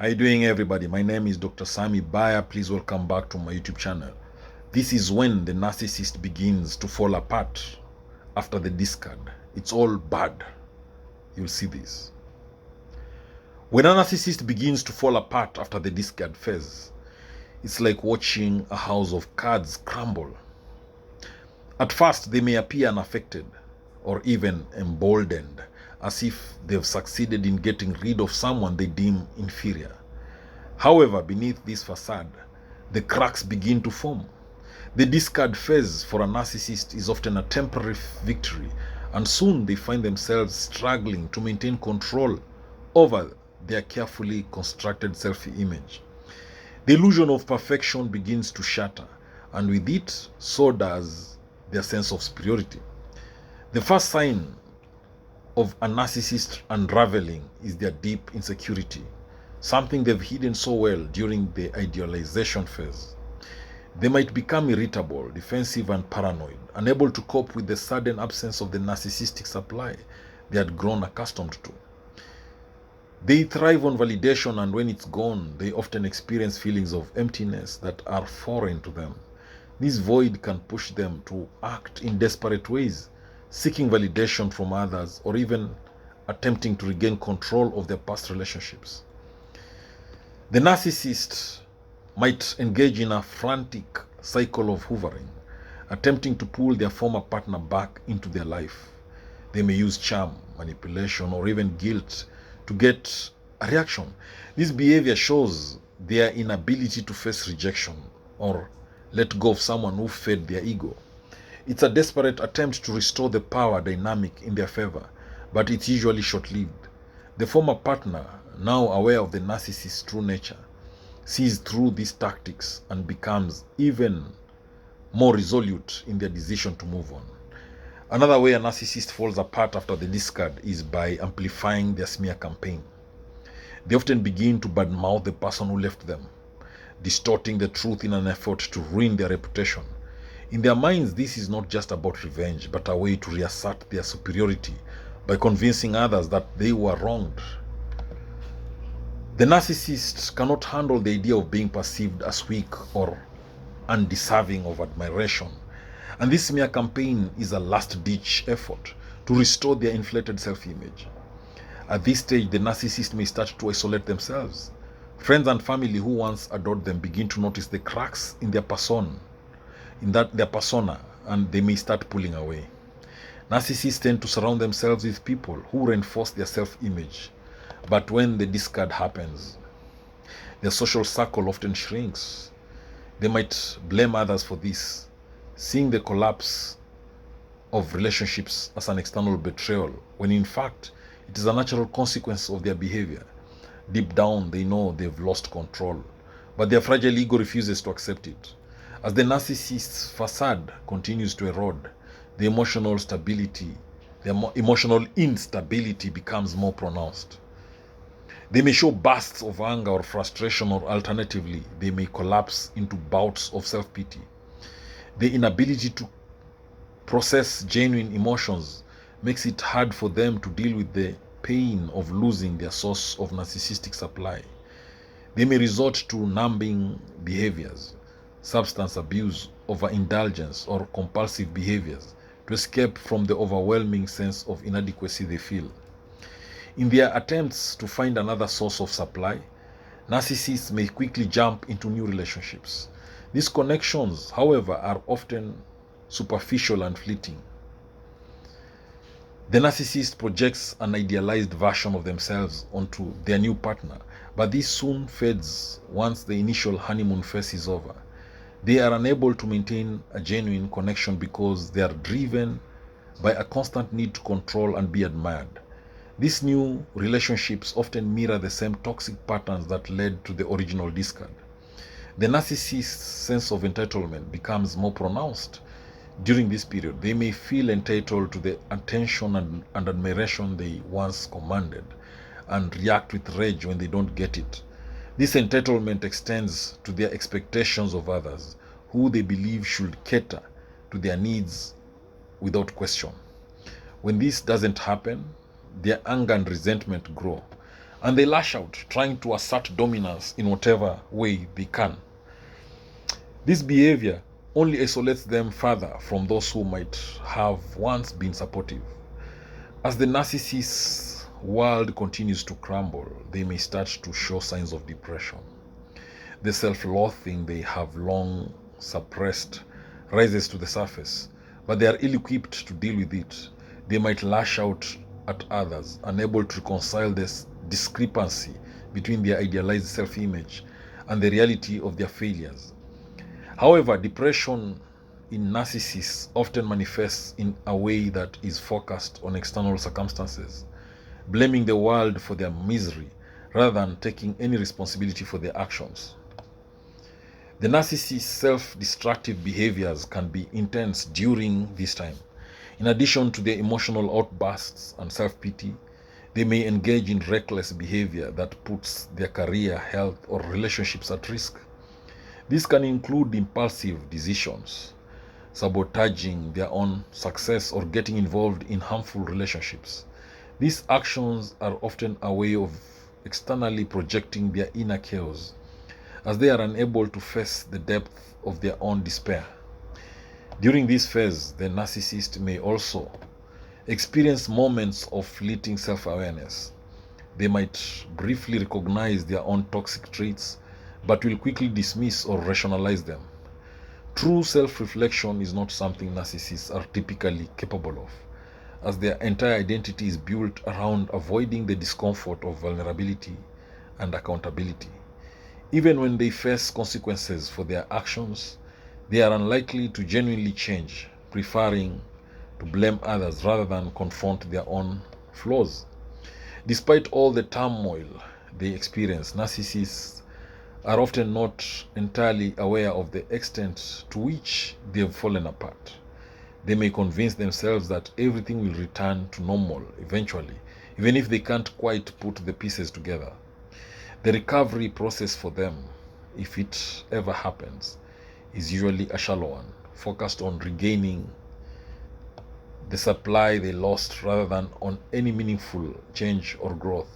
How you doing, everybody? My name is Dr. Sammy BAYA. Please welcome back to my YouTube channel. This is when the narcissist begins to fall apart after the discard. It's all bad. You'll see this. When a narcissist begins to fall apart after the discard phase, it's like watching a house of cards crumble. At first, they may appear unaffected or even emboldened, as if they've succeeded in getting rid of someone they deem inferior. However, beneath this facade, the cracks begin to form. The discard phase for a narcissist is often a temporary victory, and soon they find themselves struggling to maintain control over their carefully constructed self-image. The illusion of perfection begins to shatter, and with it, so does their sense of superiority. The first sign of a narcissist unraveling is their deep insecurity, something they've hidden so well during the idealization phase. They might become irritable, defensive, and paranoid, unable to cope with the sudden absence of the narcissistic supply they had grown accustomed to. They thrive on validation, and when it's gone, they often experience feelings of emptiness that are foreign to them. This void can push them to act in desperate ways, seeking validation from others or even attempting to regain control of their past relationships. The narcissist might engage in a frantic cycle of hoovering, attempting to pull their former partner back into their life. They may use charm, manipulation, or even guilt to get a reaction. This behavior shows their inability to face rejection or let go of someone who fed their ego. It's a desperate attempt to restore the power dynamic in their favor, but it's usually short-lived. The former partner, now aware of the narcissist's true nature, sees through these tactics and becomes even more resolute in their decision to move on. Another way a narcissist falls apart after the discard is by amplifying their smear campaign. They often begin to badmouth the person who left them, distorting the truth in an effort to ruin their reputation. In their minds, this is not just about revenge, but a way to reassert their superiority by convincing others that they were wronged. The narcissist cannot handle the idea of being perceived as weak or undeserving of admiration. And this smear campaign is a last-ditch effort to restore their inflated self-image. At this stage, the narcissist may start to isolate themselves. Friends and family who once adored them begin to notice the cracks in their persona, and they may start pulling away. Narcissists tend to surround themselves with people who reinforce their self-image. But when the discard happens, their social circle often shrinks. They might blame others for this, seeing the collapse of relationships as an external betrayal, when in fact, it is a natural consequence of their behavior. Deep down, they know they've lost control, but their fragile ego refuses to accept it. As the narcissist's facade continues to erode, the emotional instability becomes more pronounced. They may show bursts of anger or frustration, or alternatively, they may collapse into bouts of self-pity. The inability to process genuine emotions makes it hard for them to deal with the pain of losing their source of narcissistic supply. They may resort to numbing behaviors, substance abuse, overindulgence, or compulsive behaviors to escape from the overwhelming sense of inadequacy they feel. In their attempts to find another source of supply, narcissists may quickly jump into new relationships. These connections, however, are often superficial and fleeting. The narcissist projects an idealized version of themselves onto their new partner, but this soon fades once the initial honeymoon phase is over. They are unable to maintain a genuine connection because they are driven by a constant need to control and be admired. These new relationships often mirror the same toxic patterns that led to the original discard. The narcissist's sense of entitlement becomes more pronounced during this period. They may feel entitled to the attention and admiration they once commanded, and react with rage when they don't get it. This entitlement extends to their expectations of others, who they believe should cater to their needs without question. When this doesn't happen, their anger and resentment grow, and they lash out, trying to assert dominance in whatever way they can. This behavior only isolates them further from those who might have once been supportive. As the narcissist's world continues to crumble, they may start to show signs of depression. The self-loathing they have long suppressed rises to the surface, but they are ill-equipped to deal with it. They might lash out at others, unable to reconcile this discrepancy between their idealized self-image and the reality of their failures. However, depression in narcissists often manifests in a way that is focused on external circumstances, blaming the world for their misery rather than taking any responsibility for their actions. The narcissist's self-destructive behaviors can be intense during this time. In addition to their emotional outbursts and self-pity, they may engage in reckless behavior that puts their career, health, or relationships at risk. This can include impulsive decisions, sabotaging their own success, or getting involved in harmful relationships. These actions are often a way of externally projecting their inner chaos, as they are unable to face the depth of their own despair. During this phase, the narcissist may also experience moments of fleeting self-awareness. They might briefly recognize their own toxic traits, but will quickly dismiss or rationalize them. True self-reflection is not something narcissists are typically capable of, as their entire identity is built around avoiding the discomfort of vulnerability and accountability. Even when they face consequences for their actions, they are unlikely to genuinely change, preferring to blame others rather than confront their own flaws. Despite all the turmoil they experience, narcissists are often not entirely aware of the extent to which they have fallen apart. They may convince themselves that everything will return to normal eventually, even if they can't quite put the pieces together. The recovery process for them, if it ever happens, is usually a shallow one, focused on regaining the supply they lost rather than on any meaningful change or growth.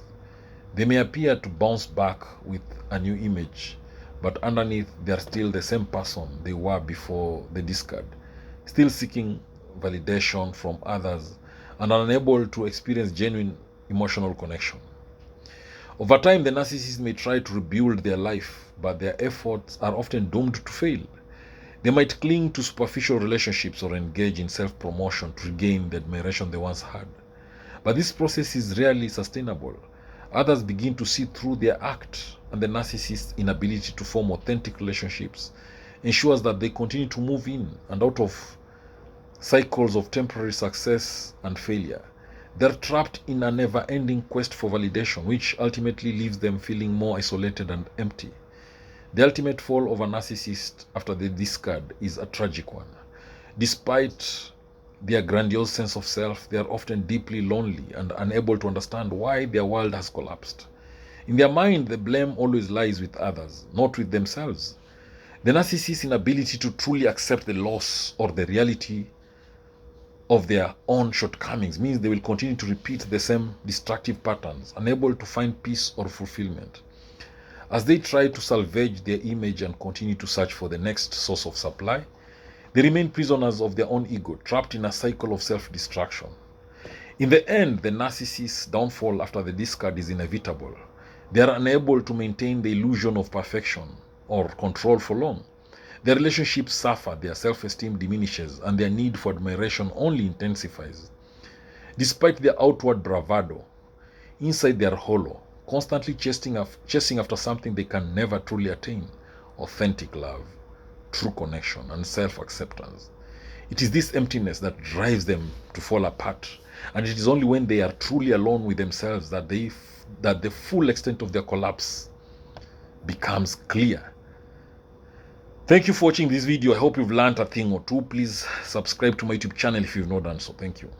They may appear to bounce back with a new image, but underneath they are still the same person they were before the discard, still seeking validation from others and unable to experience genuine emotional connection. Over time, the narcissist may try to rebuild their life, but their efforts are often doomed to fail. They might cling to superficial relationships or engage in self-promotion to regain the admiration they once had. But this process is rarely sustainable. Others begin to see through their act, and the narcissist's inability to form authentic relationships ensures that they continue to move in and out of cycles of temporary success and failure. They're trapped in a never-ending quest for validation, which ultimately leaves them feeling more isolated and empty. The ultimate fall of a narcissist after the discard is a tragic one. Despite their grandiose sense of self, they are often deeply lonely and unable to understand why their world has collapsed. In their mind, the blame always lies with others, not with themselves. The narcissist's inability to truly accept the loss or the reality of their own shortcomings means they will continue to repeat the same destructive patterns, unable to find peace or fulfillment. As they try to salvage their image and continue to search for the next source of supply, they remain prisoners of their own ego, trapped in a cycle of self-destruction. In the end, the narcissist's downfall after the discard is inevitable. They are unable to maintain the illusion of perfection or control for long. Their relationships suffer, their self-esteem diminishes, and their need for admiration only intensifies. Despite their outward bravado, inside they are hollow, constantly chasing after something they can never truly attain: authentic love, true connection, and self-acceptance. It is this emptiness that drives them to fall apart, and it is only when they are truly alone with themselves that the full extent of their collapse becomes clear. Thank you for watching this video. I hope you've learned a thing or two. Please subscribe to my YouTube channel if you've not done so. Thank you.